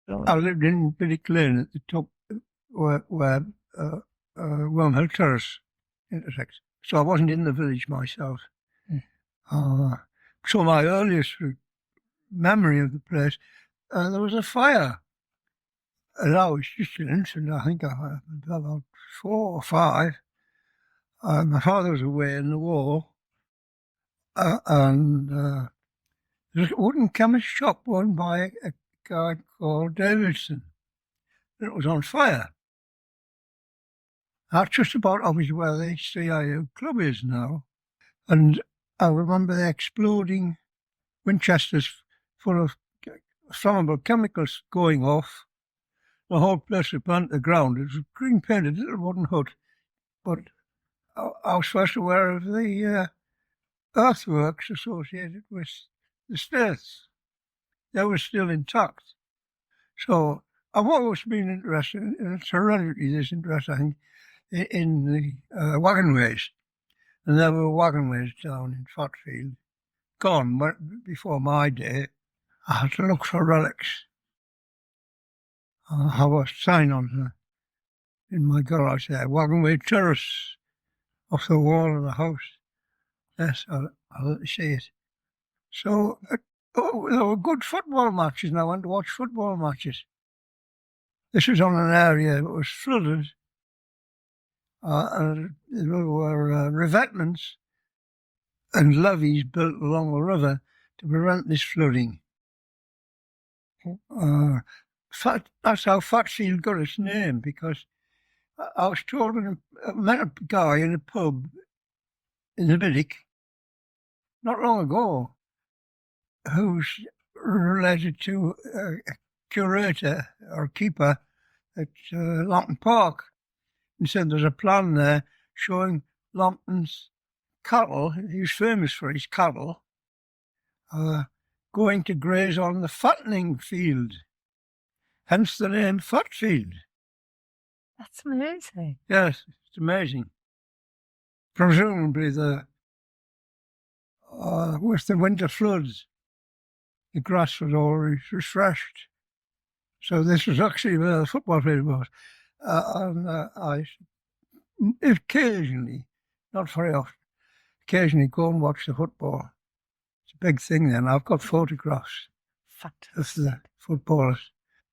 I lived in Biddick Lane at the top where Wormhill Terrace intersects. So I wasn't in the village myself. So my earliest memory of the place, there was a fire. And I was just an infant, I think I was about 4 or 5. My father was away in the war. And there's a wooden chemist shop run by a guy called Davidson. It was on fire. That's just about obviously where the CIU club is now. And I remember the exploding Winchesters full of flammable chemicals going off. The whole place was burnt to the ground. It was a green painted little wooden hut. But I was first aware of the earthworks associated with the States. They were still intact. So I've always been interested, and it's hereditary, this interest, I think, in the wagonways. And there were wagonways down in Fatfield, gone but before my day. I had to look for relics. I have a sign on in my garage there, Wagonway Terrace, off the wall of the house. Yes, I'll let you see it. So there were good football matches, and I went to watch football matches. This was on an area that was flooded. And there were revetments and levees built along the river to prevent this flooding. That's how Fatfield got its name, because I was told I met a guy in a pub in the Biddick not long ago who's related to a curator or keeper at Lambton Park, and said there's a plan there showing Lambton's cattle, he was famous for his cattle, going to graze on the fattening field, hence the name Fatfield. That's amazing. Yes, it's amazing. Presumably with the winter floods, the grass was already refreshed. So this was actually where the football field was. And I occasionally, not very often, occasionally go and watch the football. It's a big thing then. I've got photographs of the footballers.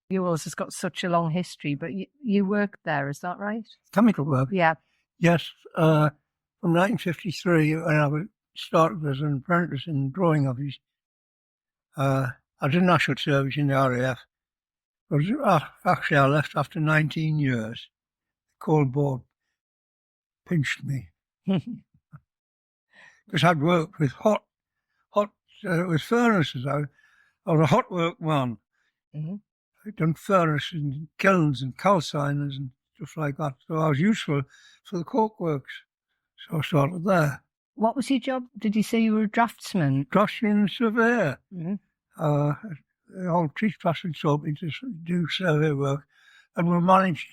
Yours has got such a long history, but you worked there, is that right? Chemical work? Yeah. Yes. From 1953, when I started as an apprentice in the drawing office, I did national service in the RAF. Actually, I left after 19 years. The cold board pinched me. Because I'd worked with with furnaces. I was a hot work man. Mm-hmm. I'd done furnaces and kilns and calciners and stuff like that. So I was useful for the coke works. So I started there. What was your job? Did you say you were a draftsman? Draftsman and surveyor. Mm-hmm. The old chief draftsman told me to do survey work, and we managed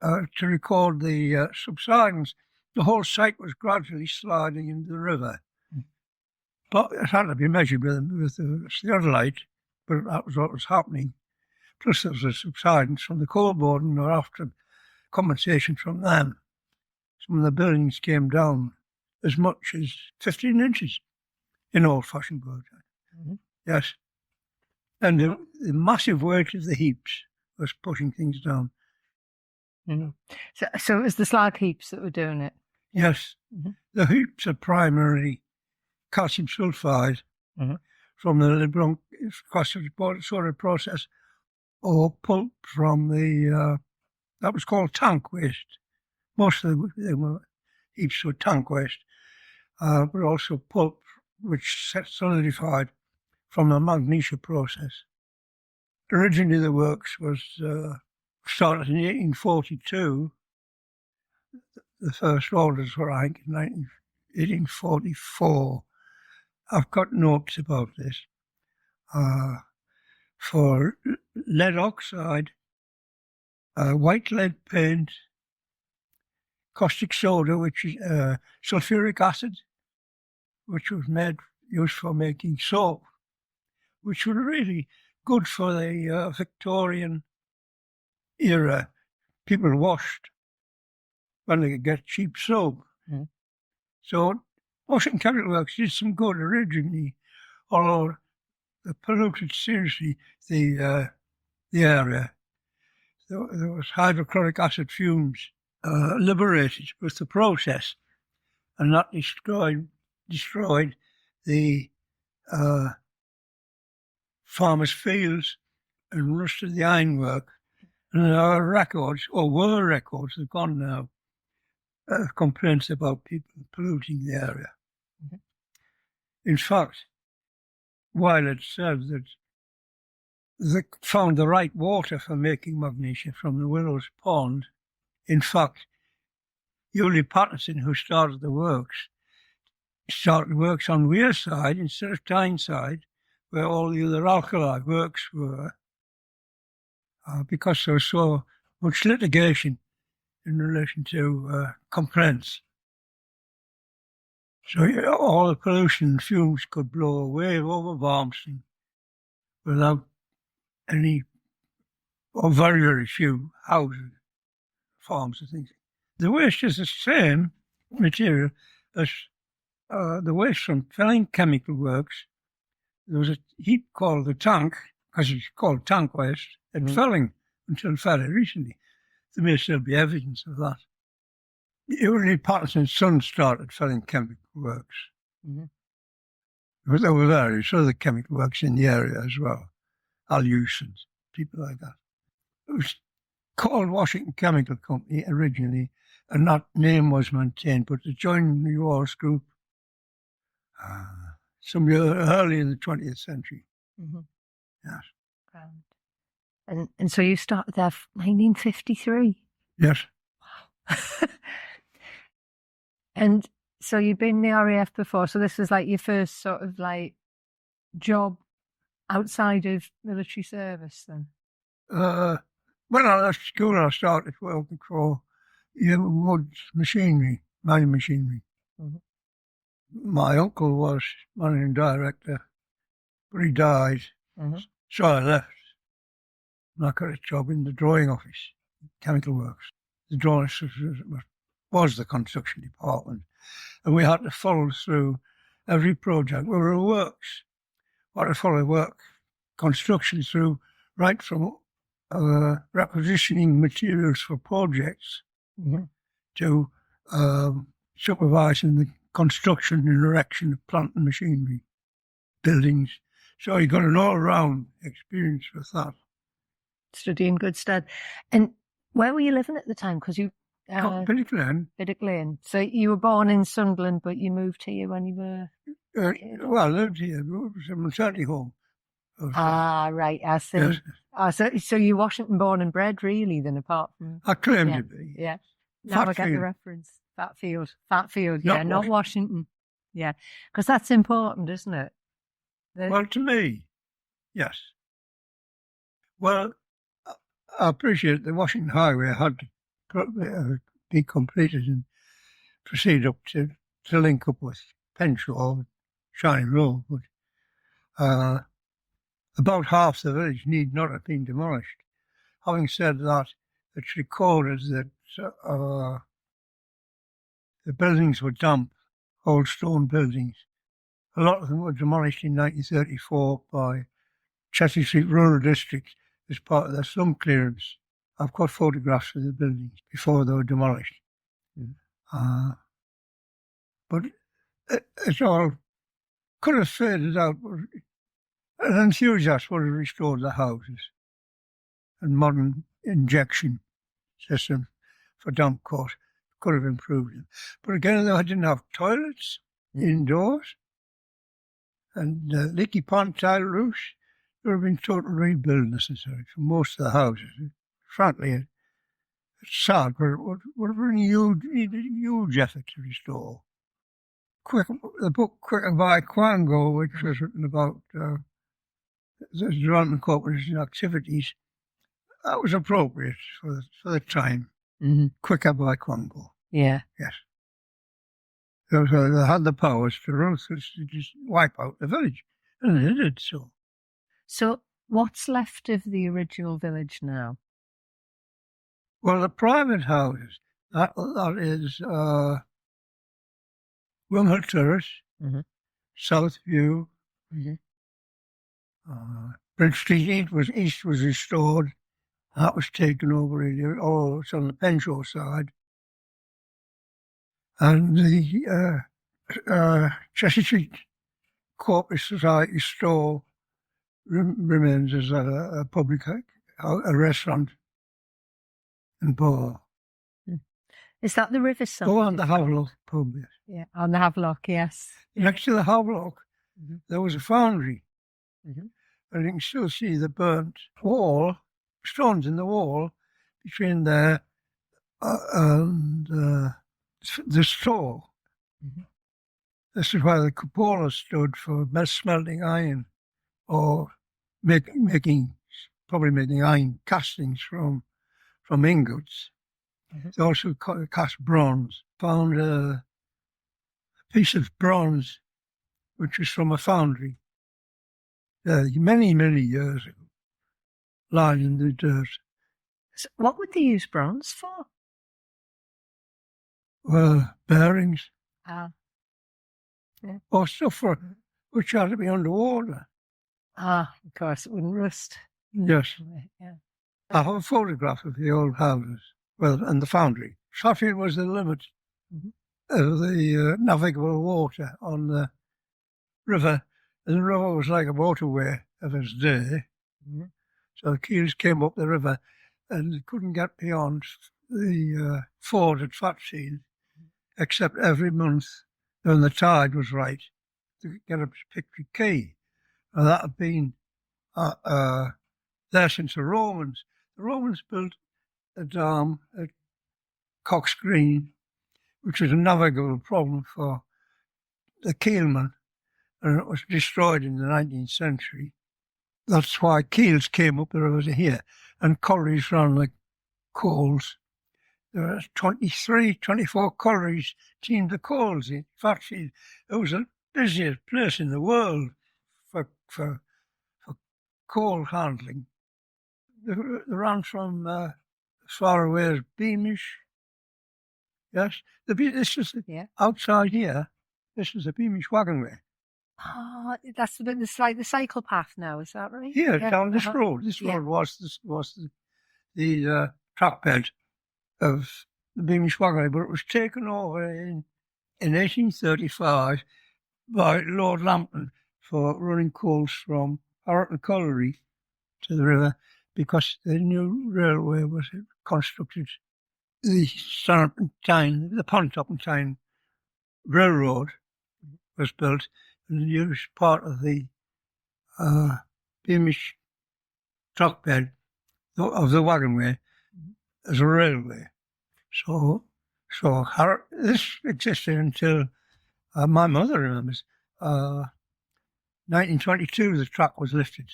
to record the subsidence. The whole site was gradually sliding into the river. But it had to be measured with the theodolite, but that was what was happening. Plus there was a subsidence from the coal board, and or after compensation from them. Some of the buildings came down as much as 15 inches in old-fashioned words. Mm-hmm. Yes. And the massive weight of the heaps was pushing things down. Mm-hmm. So it was the slag heaps that were doing it? Yes. Mm-hmm. The heaps are primarily calcium sulfide from the LeBlanc sort of process, or pulp from the, that was called tank waste. Most of the heaps were tank waste, but also pulp, which solidified from the magnesia process. Originally the works was started in 1842. The first orders were, I think, in 1844. I've got notes about this. For lead oxide, white lead paint, caustic soda, which is sulfuric acid, which was used for making soap, which were really good for the Victorian era. People washed when they could get cheap soap. Mm. So washing chemical works did some good originally, although they polluted seriously the area. There was hydrochloric acid fumes liberated with the process, and that destroyed the farmers' fields and rusted the ironwork. And there are records, or were records, they've gone now, complaints about people polluting the area. Mm-hmm. In fact, while it said that they found the right water for making magnesia from the Willows Pond, in fact, Uli Patterson, who started works on Wearside instead of Tyneside, where all the other alkali works were, because there was so much litigation in relation to complaints. So all the pollution and fumes could blow away over Barmston without any, or very, very few houses, farms and things. The waste is the same material as the waste from Felling Chemical Works. There was a heap called the tank, because it's called tank waste, at Felling until fairly recently. There may still be evidence of that. Uli Patterson's son started Felling Chemical Works. Mm-hmm. But there were various other chemical works in the area as well, Aluse and people like that. It was called Washington Chemical Company originally, and that name was maintained, but it joined the Wars Group some year early in the 20th century. Mm-hmm. Yes. And so you started there 1953? Yes. Wow. And so you've been in the RAF before, so this was like your first sort of like job outside of military service then? When I left school, I started working for Wood's machinery, mining machinery. Mm-hmm. My uncle was managing director, but he died, Mm-hmm. so I left. And I got a job in the drawing office, chemical works. The drawing office was the construction department, and we had to follow through every project. We were a works. We had to follow work construction through right from requisitioning materials for projects Mm-hmm. to supervising the construction and erection of plant and machinery, buildings. So you got an all-round experience with that. Stood you in good stead. And where were you living at the time? Because you... Biddick Lane. Biddick Lane. So you were born in Sunderland, but you moved here when you were... Well, I lived here. It was a maternity home. Right, I see. Yes. So you're Washington born and bred, really, then, apart from... I claim to be. Yeah. Now Fatfield. I get the reference. Fatfield, Not not Washington. Yeah, because that's important, isn't it? Well, to me, yes. Well, I appreciate the Washington Highway had to be completed and proceed up to link up with Penshaw, Shining Road, but about half the village need not have been demolished. Having said that, it's recorded that the buildings were damp, old stone buildings. A lot of them were demolished in 1934 by Chelsea Street Rural District as part of their slum clearance. I've got photographs of the buildings before they were demolished. But it all could have faded out. An enthusiast would have restored the houses and modern injection system for damp course could have improved them. But again, they didn't have toilets indoors and leaky pan tile roofs. There would have been total rebuild necessary for most of the houses. Frankly, it's sad, but it would have been a huge effort to restore. The book Quicker by Quango, which was written about the development corporation activities, that was appropriate for the time. Mm-hmm. Quicker by Quango. Yeah. Yes. So they had the powers to ruthlessly just wipe out the village, and they did so. So What's left of the original village now? Well, the private houses, that is Wimhill Terrace, Mm-hmm. Southview, Mm-hmm. Bridge Street East was restored. That was taken over really, all it's on the Penshaw side. And the Cheshire Street Corporate Society store remains as a public a restaurant and bar. Is that the Riverside? Go on the Havelock pub. Yes. Yeah, on the Havelock, yes. Next to the Havelock, there was a foundry. Mm-hmm. And you can still see the burnt wall, stones in the wall between there and the store. Mm-hmm. This is where the cupola stood for smelting iron or making iron castings from ingots. Mm-hmm. They also cast bronze. Found a piece of bronze which was from a foundry many, many years ago, lying in the dirt. So what would they use bronze for? Well, bearings. Yeah. Or stuff which had to be underwater. Of course, it wouldn't rust. Yes. Yeah. I have a photograph of the old houses, and the foundry. Fatfield was the limit of the navigable water on the river, and the river was like a waterway of its day. So the keels came up the river and couldn't get beyond the ford at Fatfield, except every month when the tide was right to get a particular key. And that had been there since the Romans. The Romans built a dam at Cox Green, which was a navigable problem for the keelmen, and it was destroyed in the 19th century. That's why keels came up the river to here, and collieries ran like coals. There were 24 collieries teamed the coals in Fatfield. It was the busiest place in the world for coal handling. They ran from as far away as Beamish. Yes, this is outside here. This is the Beamish wagonway. Oh, that's it's like the cycle path now. Is that right? Here, down this road. This road was the track bed of the Beamish wagonway, but it was taken over in 1835 by Lord Lambton for running coals from Harrington Colliery to the river, because the new railway was constructed. The Pontopentine Railroad was built and used part of the Beamish track bed of the wagonway as a railway. So this existed until my mother remembers 1922. The track was lifted.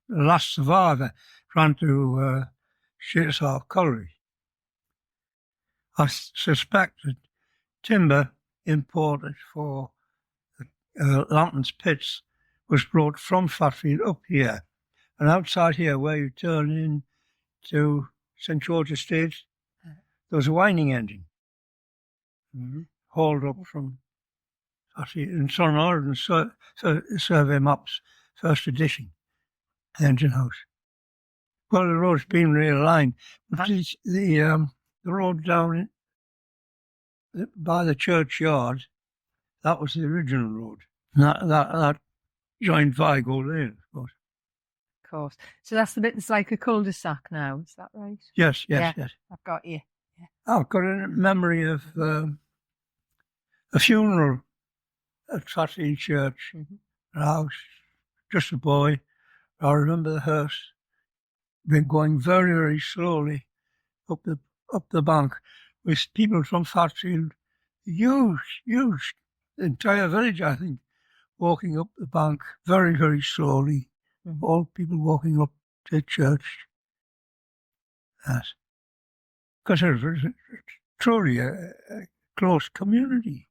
The last survivor ran to Shearshalf Colliery. I suspect that timber imported for Lambton's pits was brought from Fatfield up here. And outside here, where you turn in to St George Estate, there was a winding engine hauled up from Fatfield. In Son Orden survey maps, first edition, the engine house. Well, the road's been realigned. But the road down by the churchyard, that was the original road. That joined Vigo Lane, of course. Of course. So that's the bit that's like a cul-de-sac now, is that right? Yes. I've got you. Yeah. I've got a memory of a funeral at Fatfield Church. And I was just a boy. I remember the hearse been going very, very slowly up the bank with people from Fatfield, huge, the entire village, I think, walking up the bank very, very slowly. All people walking up to church. Yes. Because it was truly a close community.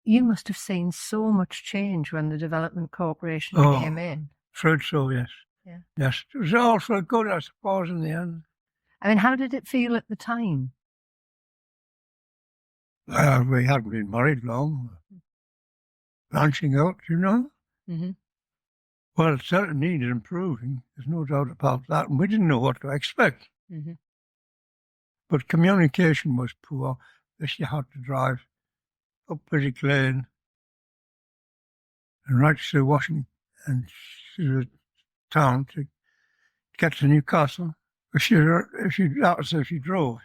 You must have seen so much change when the Development Corporation came in. Afraid so, yes. Yeah. Yes, it was all for good, I suppose, in the end. I mean, how did it feel at the time? We hadn't been married long. Branching out, Mm-hmm. Well, it certainly needed improving. There's no doubt about that. And we didn't know what to expect. Mm-hmm. But communication was poor. This you had to drive up Bridget Lane and right through Washington and through the town to get to Newcastle. If you drove,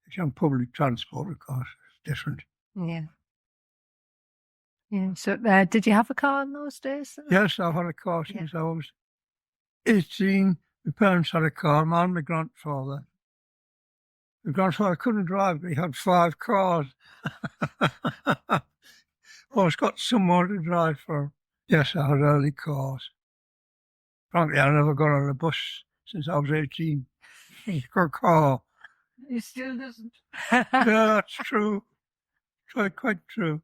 if you're on public transport, of course, it's different. Yeah. Yeah. So, did you have a car in those days? Yes, I've had a car since I was 18. My parents had a car, and my grandfather. My grandfather couldn't drive, but he had 5 cars. Always got someone to drive for. Yes, I had early cars. Frankly, I never got on a bus since I was 18. He's got a car. He still doesn't. Yeah, that's true. Quite true.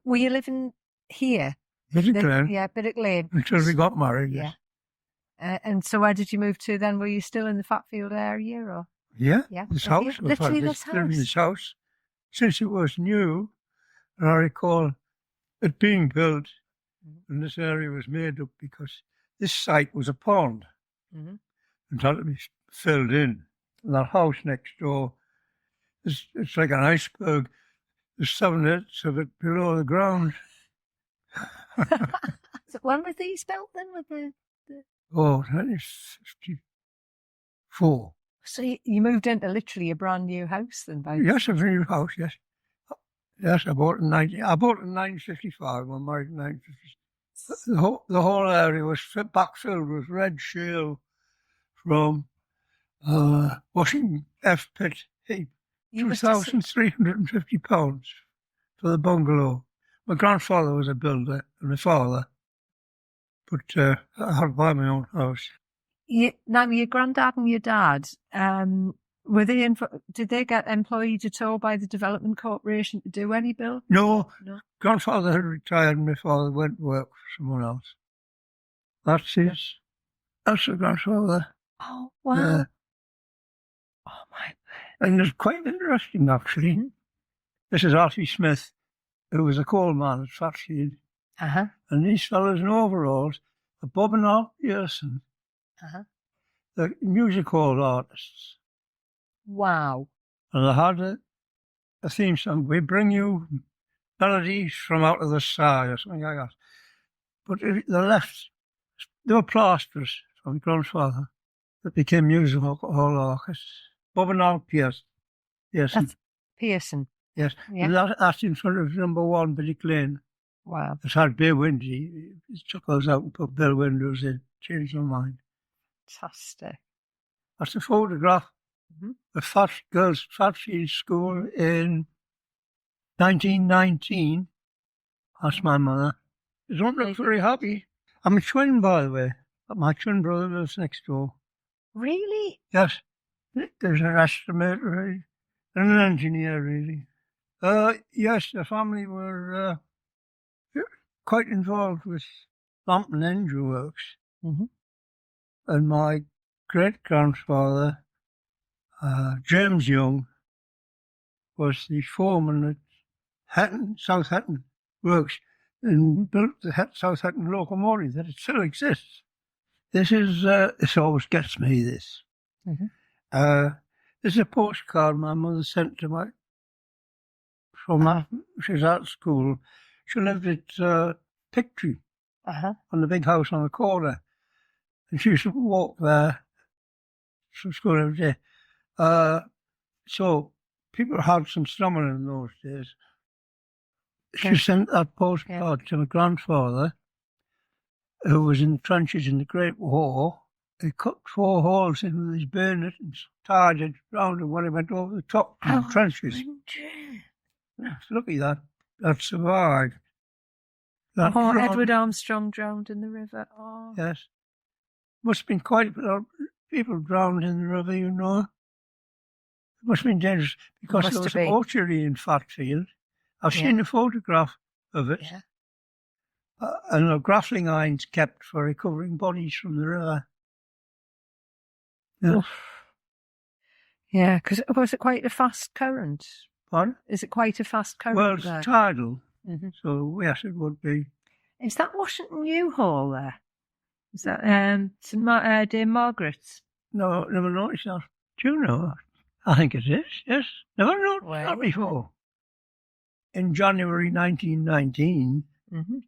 Were you living here? Biddick Lane. Yeah, Biddick Lane. Until we got married, yes. And so where did you move to then? Were you still in the Fatfield area? Or? Yeah, Yeah. this house. Literally this house? Lived in this house since it was new. And I recall it being built, and this area was made up because this site was a pond and had to be filled in. And that house next door, it's like an iceberg. There's 7 eighths of it below the ground. So when were these built then? With the... 1954. So you moved into literally a brand new house then? Yes, a new house, yes. Yes, I bought it in 1955. I married in 1956. The whole area was backfilled with red shale from Washington F. Pitt Heap. £2,350 for the bungalow. My grandfather was a builder and my father, but I had to buy my own house. Now, your granddad and your dad, were they did they get employed at all by the Development Corporation to do any build? No. Grandfather had retired and my father went to work for someone else. That's the grandfather. Oh, wow. Oh, my. And it's quite interesting, actually. Mm-hmm. This is Archie Smith, who was a coal man at Fatfield. And these fellows in overalls are Bob and Al Pearson, the music hall artists. Wow. And they had a theme song, "We bring you melodies from out of the sky," or something like that. But they were plasters from grandfather that became music hall artists. Bob and Al Pearson. Yes. That's Pearson. Yes. Yeah. That's in front of #1 Biddick Lane. Wow. It's had bay windows. He took those out and put bay windows in. Changed my mind. Fantastic. That's a photograph of Fatfield School in 1919. That's my mother. She don't look very happy. I'm a twin, by the way. My twin brother lives next door. Really? Yes. There's an estimator and an engineer, really. Yes, the family were quite involved with lamp and engine works. And my great-grandfather, James Young, was the foreman at South Hetton Works, and built the South Hetton locomotive that it still exists. This always gets me, this. This is a postcard my mother sent to she was at school. She lived at Pictree, on the big house on the corner. And she used to walk there from school every day. So people had some stomach in those days. She sent that postcard to my grandfather, who was in the trenches in the Great War. He cut 4 holes in with his bayonet and tied it round him when he went over the top of the trenches. Lucky that survived. Edward Armstrong drowned in the river. Oh. Yes. Must have been quite a lot of people drowned in the river, you know. It must have been dangerous because there was an orchard in Fatfield. I've seen a photograph of it. And the grappling irons kept for recovering bodies from the river. Yes. Oof. Yeah, because was it quite a fast current? Pardon? Is it quite a fast current Well, it's there? tidal, Mhm. so yes, it would be. Is that Washington New Hall there? Is that Dame Margaret's? No, never noticed that. Do you know? I think it is, yes. Never noticed Where that is before. In January 1919, Mm-hmm.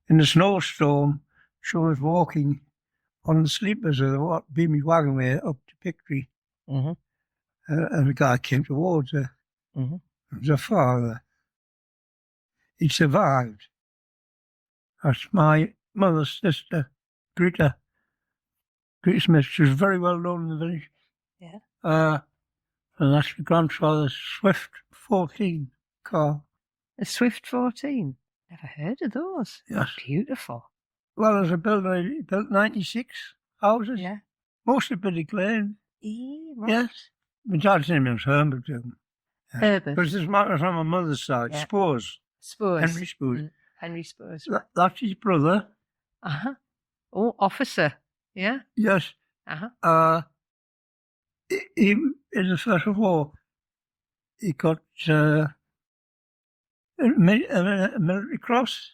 in a snowstorm, she was walking on the sleepers of the Beamy Wagonway up to Pictory, Mm-hmm. and a guy came towards her. Mm-hmm. It was her father. He survived. That's my mother's sister, Greta Smith. She was very well known in the village. Yeah. And that's my grandfather's Swift 14 car. A Swift 14. Never heard of those. Yes. Beautiful. Well, as a builder, he built 96 houses. Yeah. Mostly Biddy Lane. Right. Yes. My dad's name was Herbert. Yes. Herbert. Because this matters on my mother's side. Yeah. Spurs. Spurs. Henry Spurs. Henry Spurs. That's his brother. Uh-huh. Oh, officer. Yeah. Yes. Uh-huh. He in the First War, he got a military cross,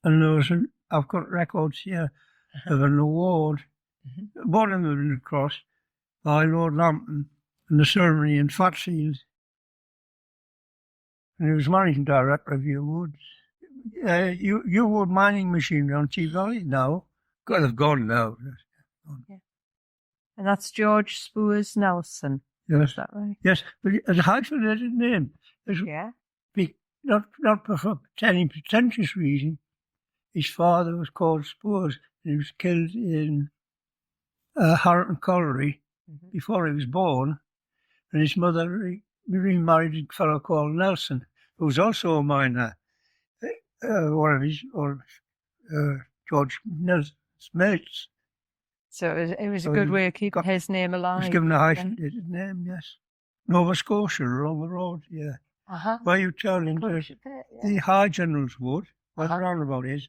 and there was I've got records here of an award, award in the Military Cross by Lord Lambton in the ceremony in Fatfield. And he was managing director of Yearwood. Yearwood mining machinery on T Valley now. God, they've gone now. Yeah. And that's George Spurs Nelson. Yes. Is that right? Yes, but it's a hyphenated name. Yeah. Not for any pretentious reason. His father was called Spurs, and he was killed in Harrington Colliery before he was born. And his mother remarried a fellow called Nelson, who was also a miner. George Nelson's mates. So it was a good way of keeping his name alive. He was given a hyphenated name, yes. Nova Scotia along the road, yeah. Where you turn into the High General's Wood, where the roundabout is,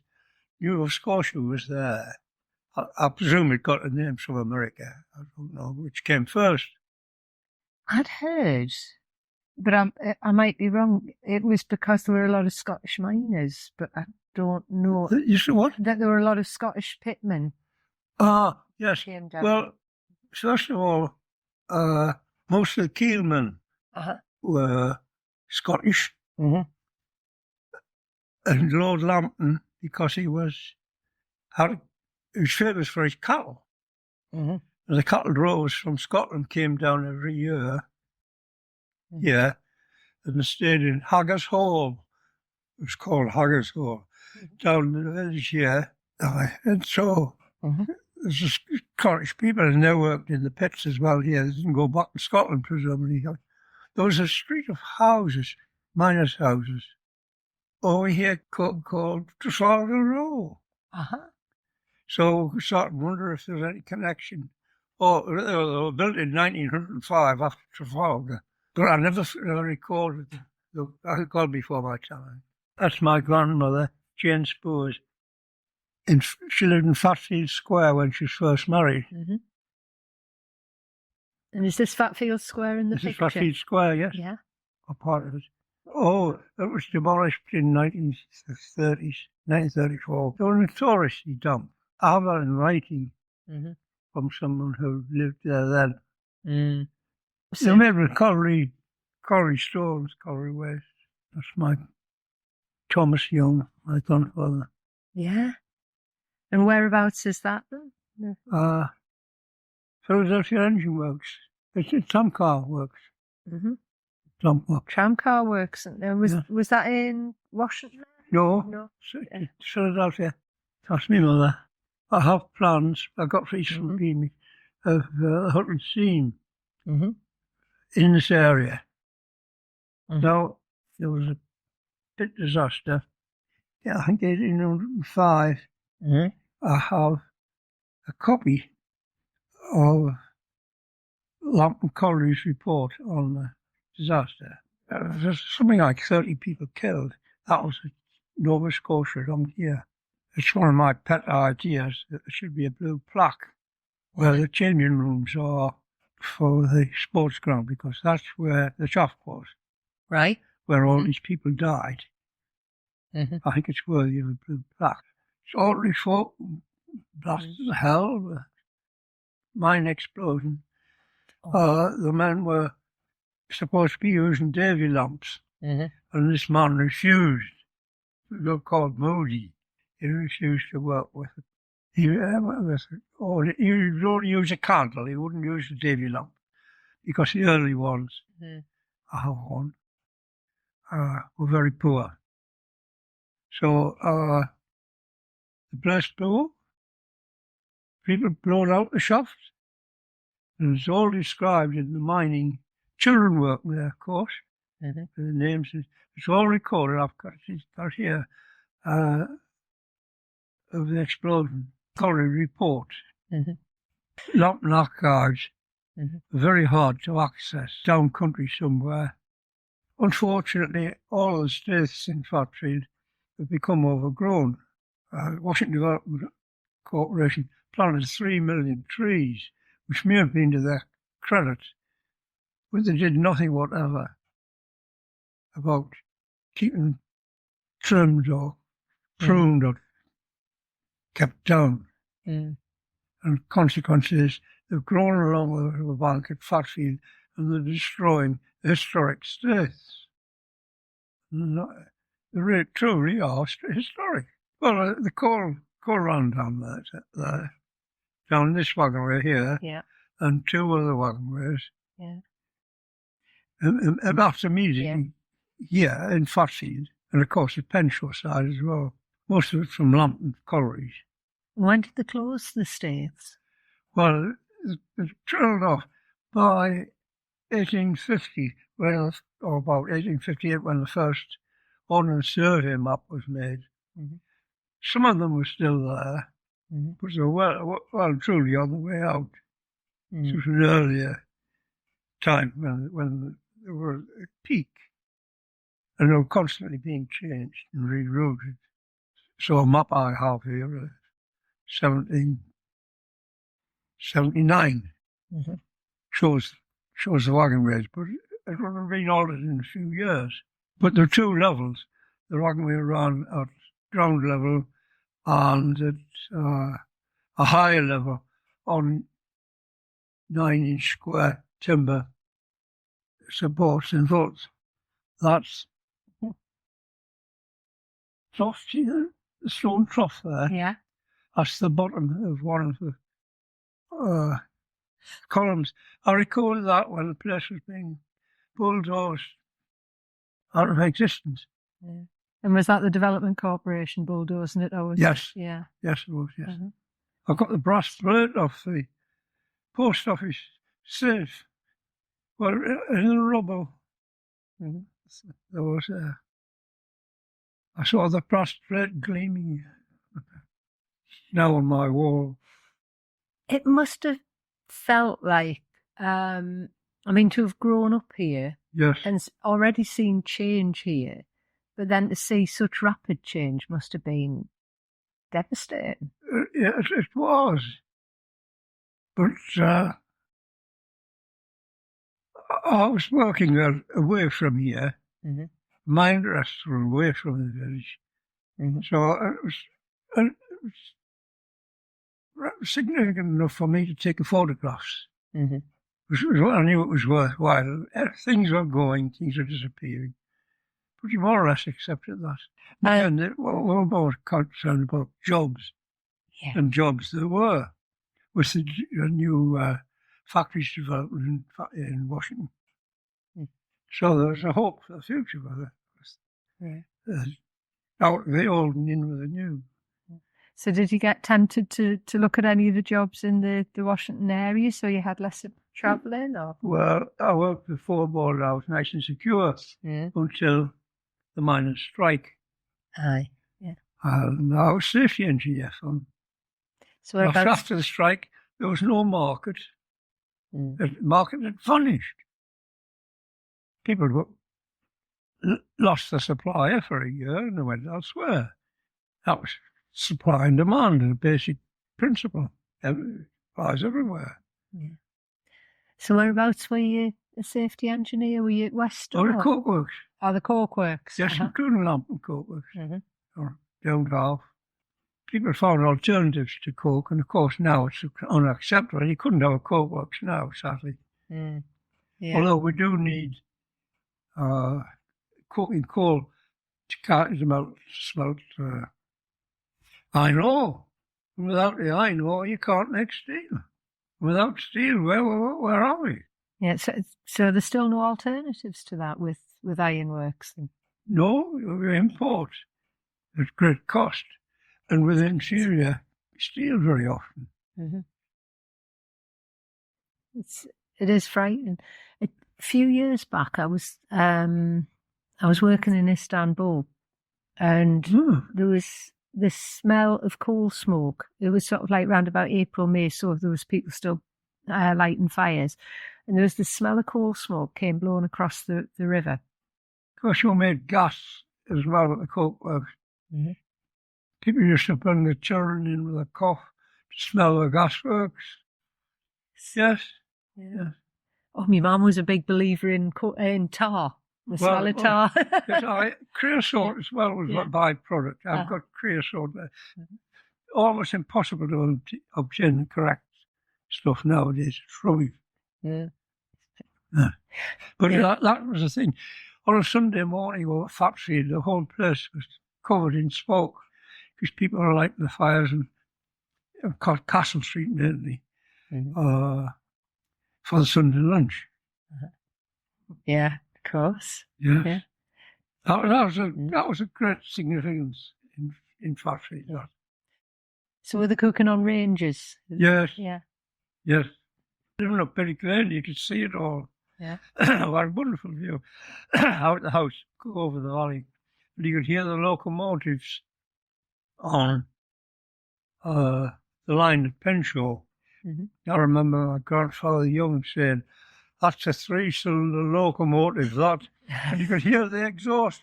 Nova Scotia was there. I presume it got a name from America. I don't know which came first. I'd heard, but I might be wrong. It was because there were a lot of Scottish miners, but I don't know. You said what? That there were a lot of Scottish pitmen. Ah, yes. Came down. Well, first of all, most of the keelmen were Scottish. And Lord Lambton, because he was famous for his cattle. And the cattle drovers from Scotland came down every year. Yeah. And they stayed in Haggers Hall. It was called Haggers Hall. Down in the village here. And so there's Scottish people, and they worked in the pits as well here. They didn't go back to Scotland, presumably. There was a street of houses, miners' houses, over here called Trafalgar Row. So we started to wonder if there was any connection. Oh, they were built in 1905 after Trafalgar, but I never recorded it. I recalled before my time. That's my grandmother, Jane Spurs. She lived in Fatfield Square when she was first married. And is this Fatfield Square in the picture? This is Fatfield Square, yes. Yeah. A part of it. Oh, it was demolished in 1934. They were notoriously dumb. I have that in writing from someone who lived there then. They made with colliery stones, colliery waste. That's my Thomas Young, my grandfather. Yeah. And whereabouts is that then? Philadelphia Engine Works. It's a tramcar works. Tramcar works. Was that in Washington? No. Philadelphia. That's my mother. I have plans. I got recently of a hunting scene in this area. Now, there was a pit disaster. Yeah, I think 1805. I have a copy of Lambton Colliery's report on the disaster. There's something like 30 people killed. That was Nova Scotia down here. It's one of my pet ideas that there should be a blue plaque where the changing rooms are for the sports ground, because that's where the shaft was, Right. where all these people died. Mm-hmm. I think it's worthy of a blue plaque. It's already fought, blasted to hell, mine explosion. The men were supposed to be using Davy lamps, and this man refused. He got called Moody. He refused to work with it. He would only use a candle. He wouldn't use a Davy lamp, because the early ones, I have one, were very poor. So the place blew up. People blown out the shaft. And it's all described in the mining. Children work there, of course. The names, it's all recorded. I've got it here, of the explosion. Colliery report. Lambton archives. Very hard to access. Down country somewhere. Unfortunately, all the states in Fatfield have become overgrown. Washington Development Corporation planted 3 million trees, which may have been to their credit, but they did nothing whatever about keeping them trimmed or pruned or kept down. And the consequence is they've grown along the river bank at Fatfield, and they're destroying the historic states. They really, truly are historic. Well, the coal run down there, down this wagonway here, and 2 other wagonways. And about immediately, in Fatfield, and of course the Penshaw side as well. Most of it from Lambton collieries. When did they close the states? Well, it trailed off by 1850, or about 1858, when the first ordnance survey map was made. Some of them were still there, but they were well and truly on the way out. It was an earlier time when they were at peak, and they were constantly being changed and rerouted. So a map I have here, 1779, shows the wagonways, but it would have been altered in a few years. But there are 2 levels. The wagonway ran at ground level and at a higher level on 9-inch square timber supports and vaults. That's trough, see the stone trough there? Yeah. That's the bottom of one of the columns. I recorded that when the place was being bulldozed out of existence. And was that the Development Corporation bulldozing it? Yes. Yeah. Yes, it was, yes. I got the brass plate off the post office safe. Well, in the rubble, there was I saw the brass plate gleaming now on my wall. It must have felt like, to have grown up here and already seen change here, but then to see such rapid change must have been devastating. Yes, it was. But I was working away from here. My interests were away from the village. So it was significant enough for me to take the photographs. Which was what I knew it was worthwhile. Things were going, things were disappearing. But you more or less accepted that. And they were more concerned about jobs. And jobs there were, with the new factories development in Washington. So there was a hope for the future for out of the old and in with the new. So did you get tempted to look at any of the jobs in the Washington area so you had less of travelling? Or? Well, I worked before board out nice and secure until the miners' strike. Aye, yeah. And I was safety engineer. So after the strike, there was no market. The market had vanished. People lost the supplier for a year and they went elsewhere. That was supply and demand, a basic principle of flies everywhere. Yeah. So whereabouts were you a safety engineer? Were you at Western? Oh, the coke works. Oh, the cork works. Yes, including lamp and coke works. Or down half. People found alternatives to coke, and of course now it's unacceptable. You couldn't have a coke works now, sadly. Yeah. Although we do need coking coal to smelt iron ore. And without the iron ore, you can't make steel. Without steel, where are we? Yeah, so there's still no alternatives to that with ironworks? No, we import at great cost, and with inferior steel very often. It is frightening. A few years back, I was working in Istanbul, and there was this smell of coal smoke. It was sort of like round about April, May, so there was people still lighting fires, and there was the smell of coal smoke came blowing across the river. Of course, you made gas as well at the coke works. People used to bring the children in with a cough to smell the gasworks. Yes. Yeah. Oh, my mum was a big believer in tar. The smell of tar. Creosote as well was a byproduct. I've got creosote there. Almost impossible to obtain the correct stuff nowadays. It's rubbish. But that was the thing. On a Sunday morning over at Fatfield, the whole place was covered in smoke because people were lighting the fires and called Castle Street mainly for the Sunday lunch. Yeah, of course. Yes. Yeah. That was a great significance in Fatfield. So were they cooking on ranges? Yes. Yeah. Yes. Living up Berry Lane, you could see it all. Yeah. What a wonderful view. Out the house, go over the valley, and you could hear the locomotives on the line at Penshaw. I remember my grandfather Young saying, "That's a 3-cylinder locomotive, that." And you could hear the exhaust.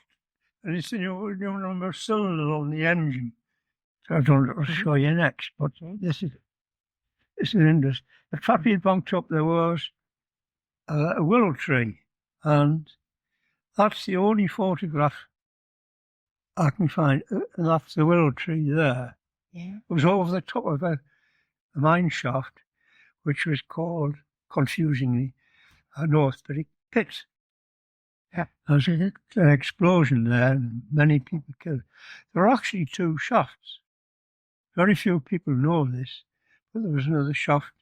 And he said, "You number of cylinders on the engine." So I don't know what to show you next, but this is interesting. At Fatfield Bank Top there was a willow tree, and that's the only photograph I can find. That's the willow tree there. Yeah. It was over the top of a mine shaft, which was called, confusingly, a Northbury pit. Yeah. There was an explosion there, and many people killed. There were actually 2 shafts. Very few people know this, but there was another shaft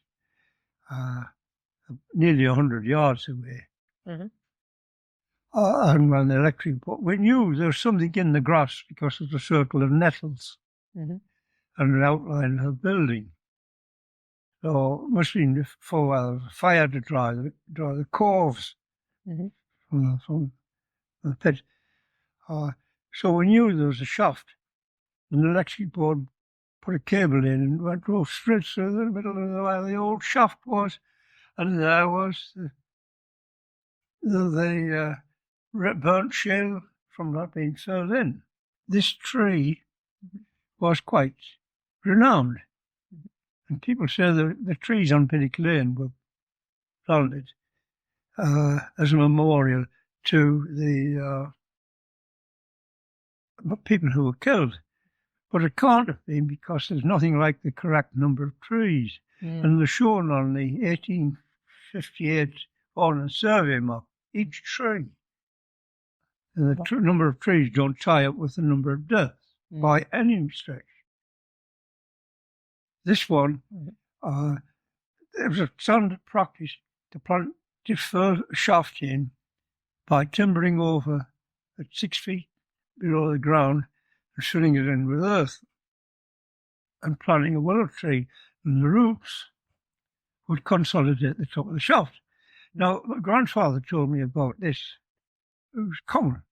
nearly 100 yards away. And when the electric, but we knew there was something in the grass because of the circle of nettles and an outline of a building. So it must have been for fire to dry the coves from the pit. So we knew there was a shaft, and the electric board put a cable in and drove straight through the middle of where the old shaft was, and there was the burnt shale from that being filled in. This tree was quite renowned, and people say the trees on Pinnock Lane were planted as a memorial to the people who were killed. But it can't have been because there's nothing like the correct number of trees. And they're shown on the 1858 Ordnance Survey map, each tree. And the number of trees don't tie up with the number of deaths by any stretch. This one, it was a standard practice to fill a shaft in by timbering over at 6 feet below the ground and filling it in with earth and planting a willow tree, and the roots would consolidate the top of the shaft. Now, my grandfather told me about this. It was common.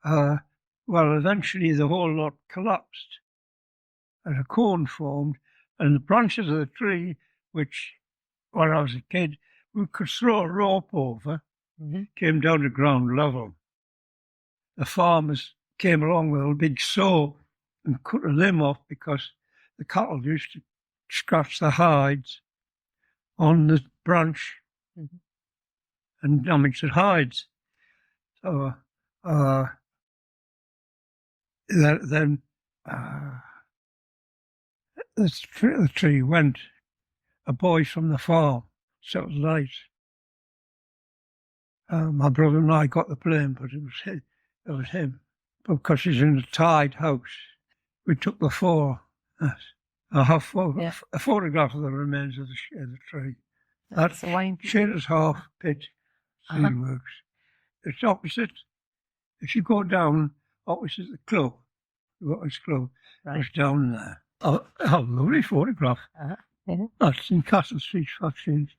Well, eventually the whole lot collapsed and a cone formed, and the branches of the tree, which, when I was a kid, we could throw a rope over, came down to ground level. The farmers came along with a big saw and cut a limb off because the cattle used to scratched the hides on the branch and damaged the hides. So then the tree went. A boy from the farm, so it was late. My brother and I got the blame, but it was him. Because he's in a tied house, we took the fall. Yes. I have a photograph of the remains of the tree. That's Shader's Half Pit Steelworks. It's opposite. If you go down opposite the club, it's down there. Oh, lovely photograph. That's in Castle Street, Fatfield.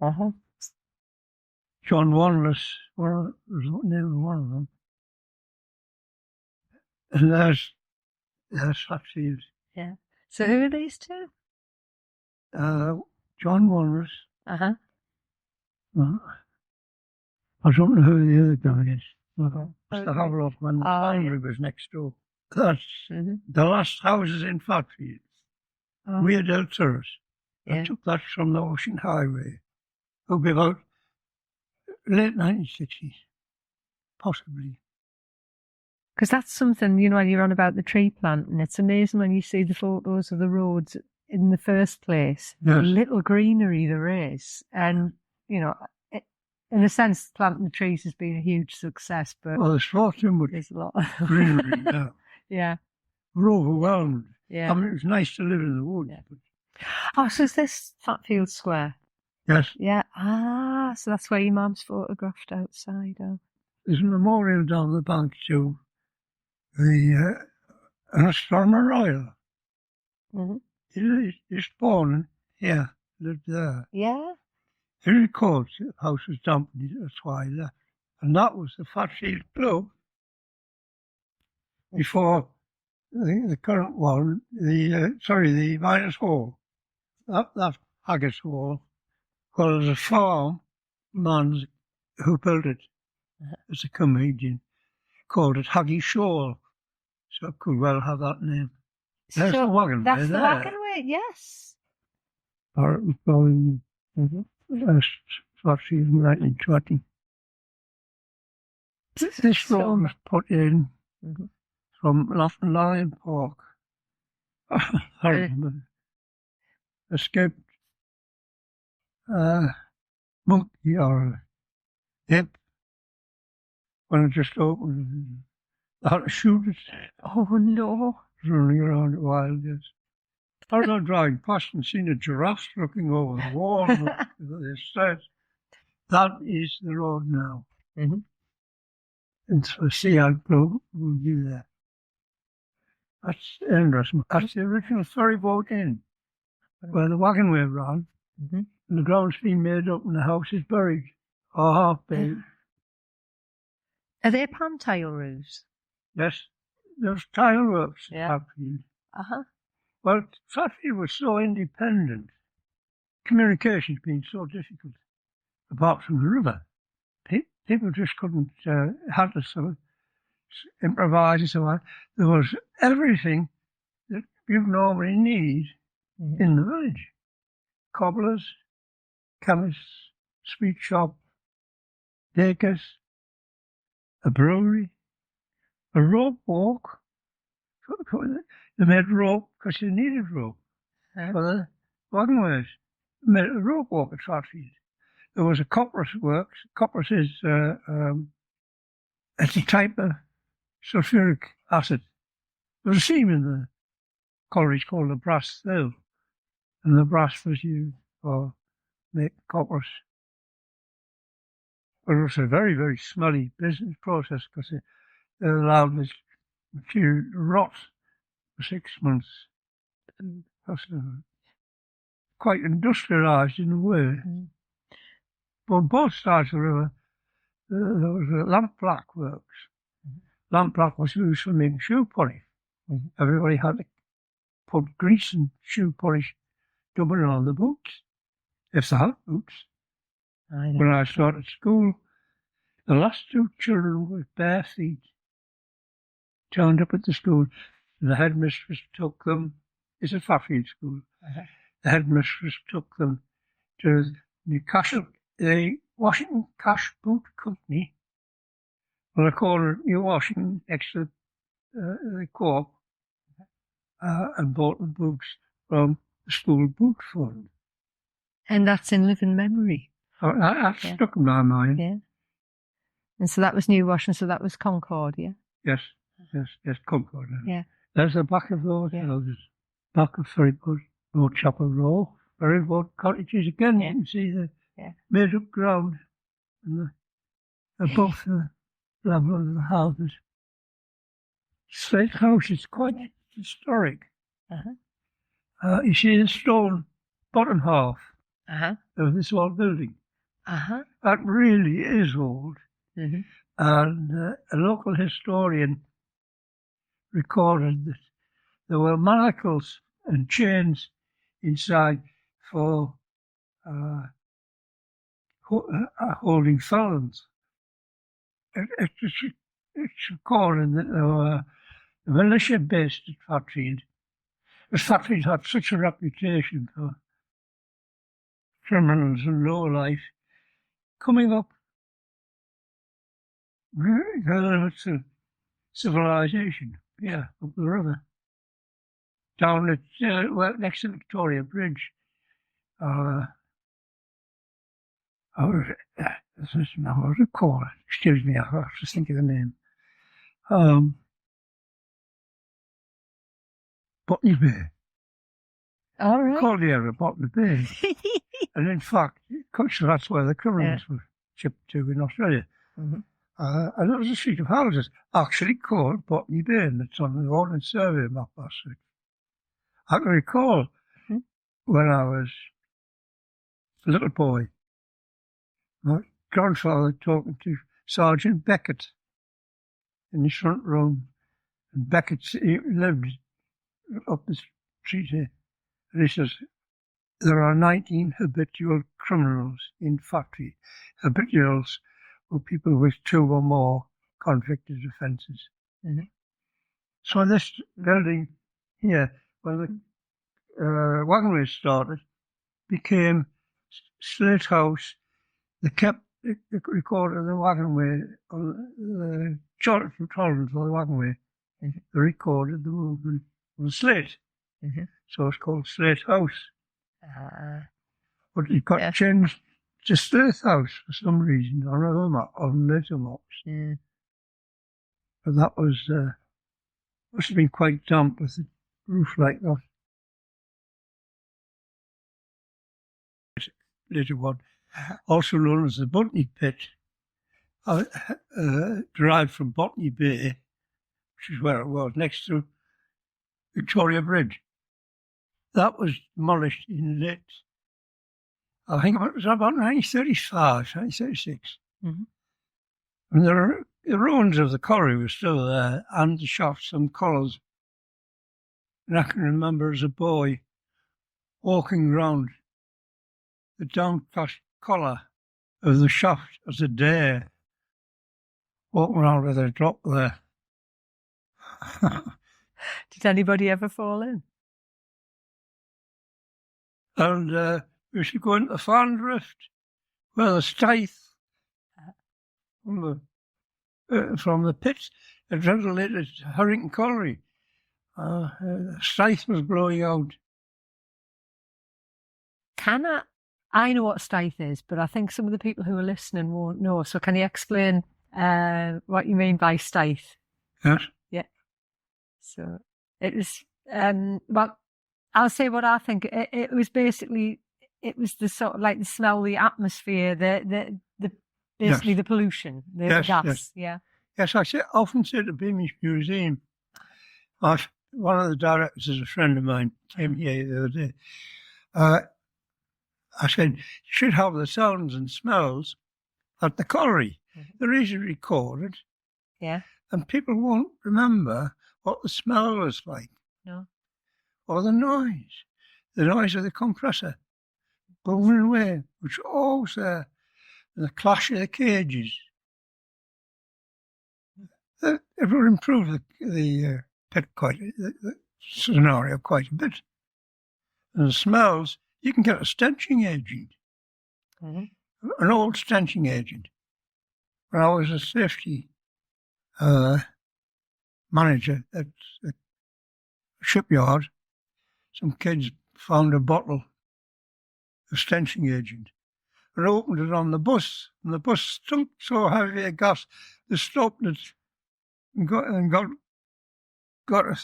John Wanless was the name of one of them. And there's Fatfield. Yeah. So who are these two? John Wanless. I don't know who the other guy is. Must have a look when the foundry was next door. That's the last houses in Fatfield. Weird Hill Terrace. I took that from the Ocean Highway. It'll be about late 1960s, possibly. Because that's something, you know, when you're on about the tree planting, it's amazing when you see the photos of the roads in the first place, the little greenery there is. And, you know, in a sense, planting the trees has been a huge success. But there's far too much there's a lot greenery now. Yeah. We're overwhelmed. Yeah. I mean, it was nice to live in the woods. Yeah. But... so is this Fatfield Square? Yes. Yeah. So that's where your mum's photographed outside. There's a memorial down the bank to an astronomer royal. He was born here, lived there. Yeah. He records the house was dampened, that's why he left. And that was the Fatfield Club before the current one, the Miners Hall. That Haggis Hall, well, there's a farm man who built it as a comedian, called it Haggy Shawl. So it could well have that name. There's the wagon way. That's the wagon way, yes. Or it was going Fatfield in 1920. This road was put in from Laughton Lion Park. I remember. Escaped monkey or hip when it just opened. I had to shoot it. Oh no. Running around it wild, yes. I was driving past and seen a giraffe looking over the wall. They said, that is the road now. And so Sea Club will be there. That's interesting. That's the original ferry boat inn, where the wagon way ran. And the ground's been made up and the house is buried, or half buried. Are they pan tile roofs? Yes, there's tile works at Fatfield. Well, Fatfield was so independent, communication's been so difficult, apart from the river. People just couldn't, had to sort of improvise and so on. There was everything that you normally need in the village. Cobblers, chemists, sweet shop, bakers, a brewery, a rope walk. They made rope because they needed rope for the wagon ways. They made a rope walk at Fatfield. There was a copper's works. Copper's is it's a type of sulfuric acid. There was a seam in the colliery called the brass thill, and the brass was used for make coppers. But it was a very, very smelly business process because they allowed this material to rot for 6 months. Quite industrialised in a way. But on both sides of the river, there was a lampblack works. Lampblack was used for making shoe polish. Everybody had to put grease and shoe polish dubbing on the boots, if they had boots. When I started school, the last 2 children with bare feet turned up at the school. The headmistress took them. It's a Fatfield school. The the headmistress took them to the Washington Cash Boot Company, on the corner of New Washington, next to the co-op, and bought the boots from the school boot fund. And that's in living memory. Oh, that stuck in my mind. Yeah. And so that was New Washington, so that was Concordia. Yes, Concordia. Yeah. There's the back of those houses. Back of Ferrywood, Road Chapel Row, Ferrywood cottages again. You can see the made up ground and above the level of the houses. Slate House is quite historic. You see the stone bottom half of this old building. That really is old. And a local historian recorded that there were manacles and chains inside for holding felons. It's recorded that there were a militia based at Fatfield. Because Fatfield had such a reputation for criminals and low life coming up the limits of civilization. Up the river. Down at next to Victoria Bridge. What was it called? Excuse me, I have to think of the name. Botany Bay. All right. Called the area Botany Bay. And in fact, that's where the criminals were shipped to in Australia. And there was a street of houses actually called Botany Bay, and it's on the Ordnance Survey map. I can recall when I was a little boy, my grandfather talking to Sergeant Beckett in his front room, and Beckett lived up the street here, and he says, there are 19 habitual criminals in Fatfield. Habituals were people with 2 or more convicted offences. So this building here, when the wagonway started, became Slate House. They kept the record of the wagonway on the chart from Tolerance on the wagonway. They recorded the movement on Slate. So it's called Slate House. But it got changed to Slate House for some reason on other on later maps. But that was must have been quite damp with the roof like that. Later one, also known as the Botany Pit, derived from Botany Bay, which is where it was, next to Victoria Bridge. That was demolished in late, I think it was about 1935, 1936. And the ruins of the quarry were still there, and the shafts and collars. And I can remember as a boy walking round the downcast collar of the shaft as a dare, walking around with a drop there. Did anybody ever fall in? And we used to go into the fan drift, where the Stithe from the pits had ventilated Harrington Colliery. Stithe was blowing out. I know what Stithe is, but I think some of the people who are listening won't know. So can you explain what you mean by Stithe? Yes. Yeah. So it was, well, I'll say what I think. It was basically, it was the sort of like the smell, the atmosphere, the basically the pollution, the gas. Yes. Yes, I often say to Beamish Museum, one of the directors is a friend of mine, came here the other day. I said, you should have the sounds and smells at the colliery. They're easily recorded. Yeah. And people won't remember what the smell was like. No. Or the noise of the compressor booming away, which was always there, and the clash of the cages. It would improve the pit the scenario quite a bit. and the smells, you can get a stenching agent, an old stenching agent. When I was a safety manager at a shipyard, some kids found a bottle of stenching agent and opened it on the bus, and the bus stunk so heavy of gas, they stopped it and got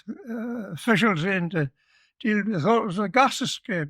officials in to deal with it. They thought it was a gas escape.